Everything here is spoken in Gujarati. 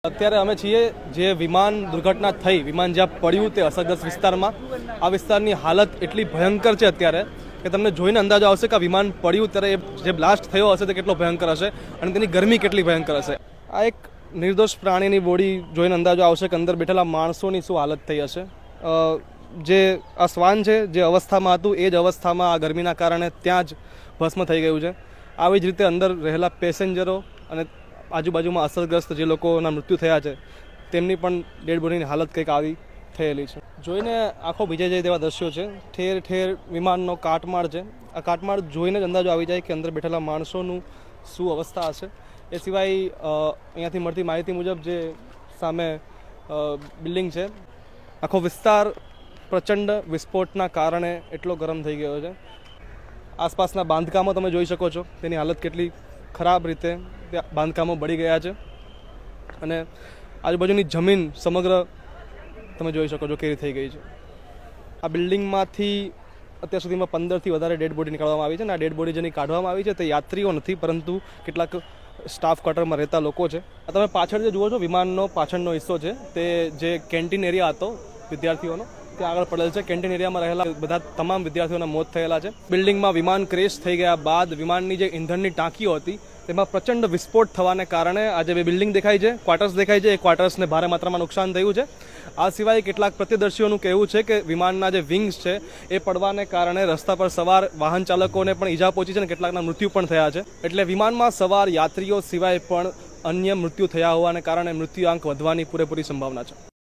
અત્યારે અમે છીએ જે વિમાન દુર્ઘટના થઈ, વિમાન જ્યાં પડ્યું તે અસરગ્રસ્ત વિસ્તારમાં. આ વિસ્તારની હાલત એટલી ભયંકર છે અત્યારે કે તમને જોઈને અંદાજો આવશે કે આ વિમાન પડ્યું ત્યારે જે બ્લાસ્ટ થયો હશે તે કેટલો ભયંકર હશે અને તેની ગરમી કેટલી ભયંકર હશે. આ એક નિર્દોષ પ્રાણીની બોડી જોઈને અંદાજો આવશે કે અંદર બેઠેલા માણસોની શું હાલત થઈ હશે. જે આ શ્વાન છે જે અવસ્થામાં હતું એ જ અવસ્થામાં આ ગરમીના કારણે ત્યાં જ ભસ્મ થઈ ગયું છે. આવી જ રીતે અંદર રહેલા પેસેન્જરો અને આજુબાજુમાં અસરગ્રસ્ત જે લોકોના મૃત્યુ થયા છે તેમની પણ ડેડ બોડીની હાલત કંઈક આવી થયેલી છે. જોઈને આંખો ભીજાઈ જાય તેવા દ્રશ્યો છે. ઠેર ઠેર વિમાનનો કાટમાળ છે. આ કાટમાળ જોઈને જ અંદાજો આવી જાય કે અંદર બેઠેલા માણસોનું શું અવસ્થા હશે. એ સિવાય અહીંયાથી મળતી માહિતી મુજબ જે સામે બિલ્ડિંગ છે આખો વિસ્તાર પ્રચંડ વિસ્ફોટના કારણે એટલો ગરમ થઈ ગયો છે. આસપાસના બાંધકામો તમે જોઈ શકો છો, તેની હાલત કેટલી ખરાબ રીતે ત્યાં બાંધકામો બળી ગયા છે અને આજુબાજુની જમીન સમગ્ર તમે જોઈ શકો છો કેવી થઈ ગઈ છે. આ બિલ્ડિંગમાંથી અત્યાર સુધીમાં 15થી વધારે ડેડ બોડી નીકાળવામાં આવી છે અને આ ડેડ બોડી જેની કાઢવામાં આવી છે તે યાત્રીઓ નથી પરંતુ કેટલાક સ્ટાફ ક્વાર્ટરમાં રહેતા લોકો છે. આ તમે પાછળ જે જુઓ છો વિમાનનો પાછળનો હિસ્સો છે તે જે કેન્ટીન એરિયા હતો વિદ્યાર્થીઓનો ત્યાં આગળ પડેલ છે. કેન્ટીન એરિયામાં રહેલા બધા તમામ વિદ્યાર્થીઓના મોત થયેલા છે. બિલ્ડિંગમાં વિમાન ક્રેશ થઈ ગયા બાદ વિમાનની જે ઇંધણની ટાંકીઓ હતી તેમાં પ્રચંડ વિસ્ફોટ થવાને કારણે આજે બે બિલ્ડિંગ દેખાય છે, ક્વાર્ટર્સ દેખાય છે. એ ક્વાર્ટર્સને ભારે માત્રામાં નુકસાન થયું છે. આ સિવાય કેટલાક પ્રત્યદર્શીઓનું કહેવું છે કે વિમાનના જે વિંગ્સ છે એ પડવાને કારણે રસ્તા પર સવાર વાહન ચાલકોને પણ ઈજા પહોંચી છે અને કેટલાકના મૃત્યુ પણ થયા છે. એટલે વિમાનમાં સવાર યાત્રીઓ સિવાય પણ અન્ય મૃત્યુ થયા હોવાને કારણે મૃત્યુઆંક વધવાની પૂરેપૂરી સંભાવના છે.